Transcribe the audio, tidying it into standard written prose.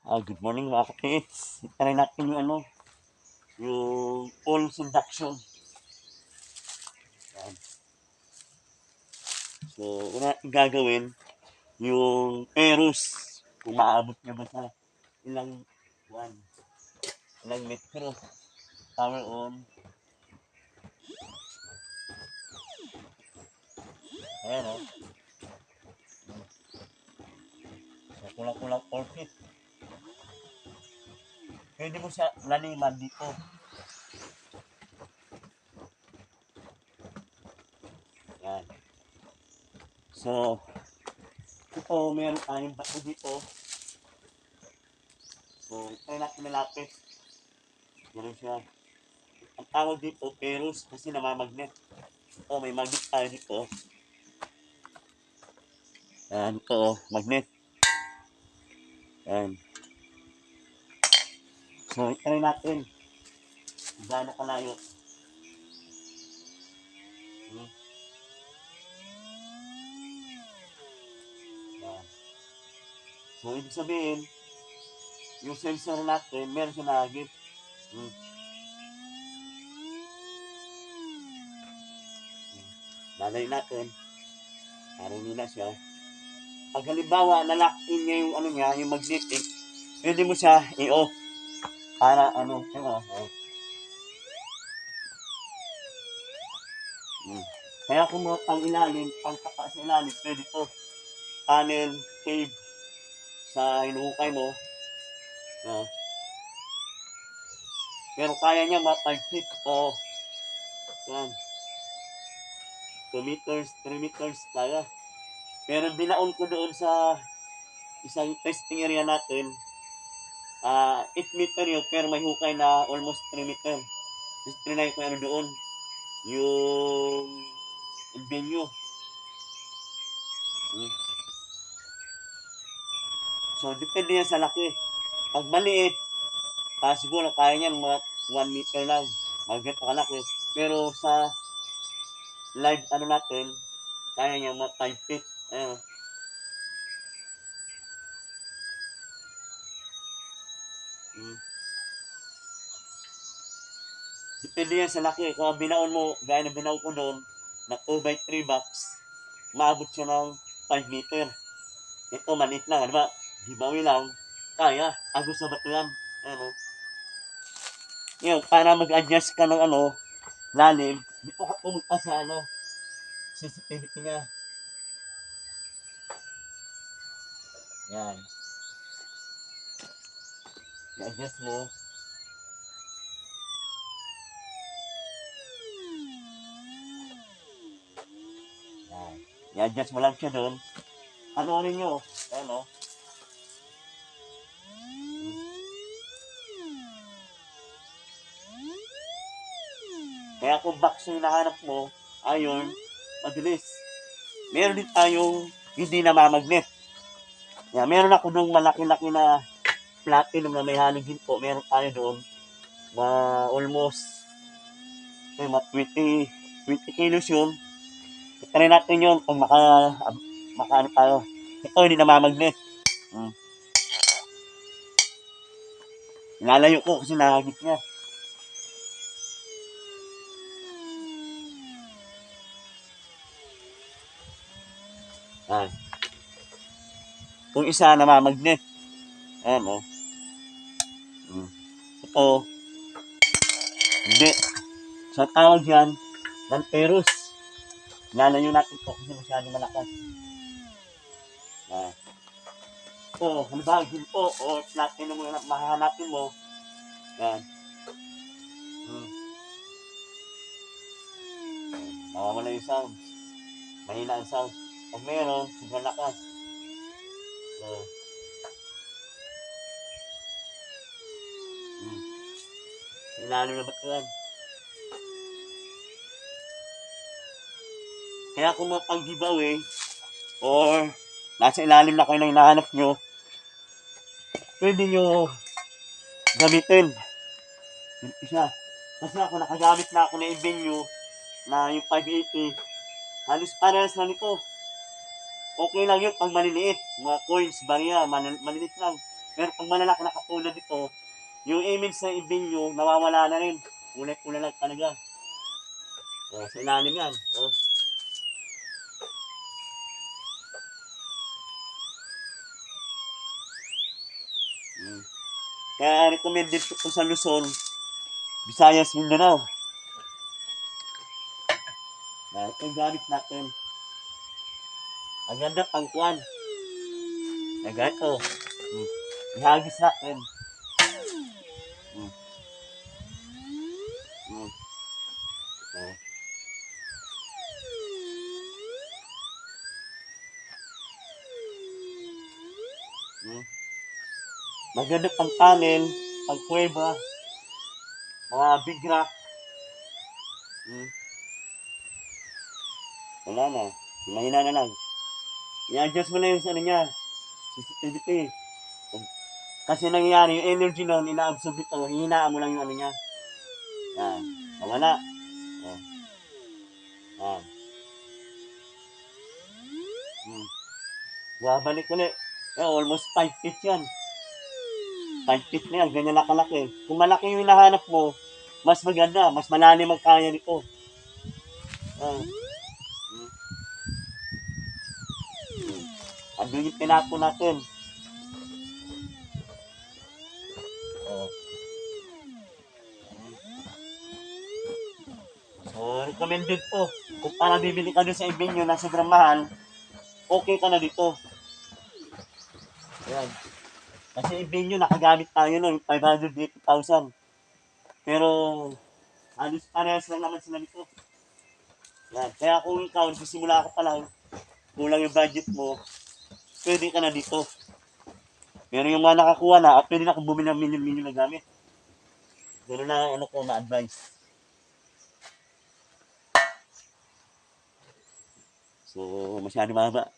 Good morning mga kapits. Try natin yung pulse induction. Yan. So, una natin gagawin, yung Perus. Kung maabot niya ba sa ilang buwan, ilang metro. Power on. Ayan o. So, kulang-kulang 4 feet. Pwede mo siya laliman dito. Yan. So, ito, meron tayong bato dito. So, try natin malapit. Ganun siya. Ang tawag dito, Perus, kasi namamagnet. Ito, may magnet tayo dito. Yan, ito, magnet. Yan. So, try natin. Gano'n kalayo. Hmm. Yan. So, ibig sabihin, yung sensor natin, meron siya nahagip. Hmm. Lalay natin. Parang nila siya. Pag halimbawa, nalock-in niya yung yung magnetic, pwede mo siya i-off. Para Hmm. Kaya kung mo pang ilalim, pang tapa sa ilalim, pwede to. Panel, cave, sa hinuhukay mo. Uh, pero kaya niya 5 feet o yan, 2 meters, 3 meters kaya. Pero binaon ko doon sa isang testing area natin, 8 meter yun, pero may hukay na almost 3 meter. Tapos trinay ko doon, yung venue. Hmm. So, depende yan sa laki. Pag maliit, siguro kaya niyan mga 1 meter lang. Maganda kalaki. Pero sa live natin, kaya niya mga 5 feet. Ayan. Hmm. Depende yan sa laki. Kung binaon mo, gaya na binaon ko doon, na 2x3 box, maabot siya ng 5 meter. Ito, maliit lang. Ano ba? Gibawi lang. Kaya. Agos na bato yan. Ano? Yun, para mag-adjust ka ng lalim, dito ka pumunta sa sensitivity niya. Yan. I-adjust mo. Yan. I-adjust mo lang siya doon. Ano nyo? Ano? Kaya kung box yung hinahanap mo, ayun, mabilis. Meron din tayong hindi namamagnet. Yan, meron ako doon malaki-laki na platinum na may halogin po. Meron tayo doon almost 20 kilos yun. Try natin yun kung makaano tayo. Ito hindi namamagnet. Hmm. Lalayo ko kasi nakagit niya. Ah. Kung isa namamagnet. Ayan o. Hmm. Ito. Hindi. Sa tawag yan, Lanteros. Lalayo natin po kasi masyado malakas. Ah. Ito, halimbawa ginto o platinum mo na mahanapin mo. Yan. Hmm. Nawawala yung sound. Mahina ang sound. Pag meron, sobrang lakas. So, ilalim na ba't yan? Kaya kung mapag-giveaway or nasa ilalim na kayo na hinahanap nyo, pwede nyo gamitin. Yung isa. Kasi ako nakagamit na ako na venue na yung 580. Halos parehas na nito. Okay lang yun pag maliliit. Mga coins, barya, maliliit lang. Pero pag malalaki na katulad nito, yung image sa ibinyo, nawawala na rin. Kulay-kulay lang talaga. Sa ilalim yan. Mm. Kaya recommended ko sa Luzon, Visayas, Mindanao. Ito yung gamit natin. Ang ganda pangkuan. Ito. Ihagis natin. Mm. Mm. Uh, mm. Maganda pang panel, pang kuweba, mga big rock. Wala na. Mahina na lang. I-adjust mo na yung ano niya, sensitivity. Kasi nangyayari, yung energy nun, ina-absorb ito, hihinaan mo lang yung ano niya. Yan. Wala. Yan. Yan. Babalik ulit. Almost 5 feet yan. 5 feet na yan, ganyan na kalaki. Kung malaki yung hinahanap mo, mas maganda, mas malalim ang kaya nito. Ah. Ano yung tinapo natin? Oh. So, recommended po. Kung para bibili ka doon sa Ibinyo na sobrang mahal, okay ka na dito. Ayan. Kasi Ibinyo, nakagamit tayo nun, 580,000. Pero, halos parehas lang naman sila nito. Yan. Kaya kung ikaw, nagsisimula ka pa lang, kulang yung budget mo, pwede ka na dito. Pero yung mga nakakuha na, pwede na kung bumili ng milyon-milyon na gamit. Gano'n na ano ko ma-advise. So, masyado mahaba.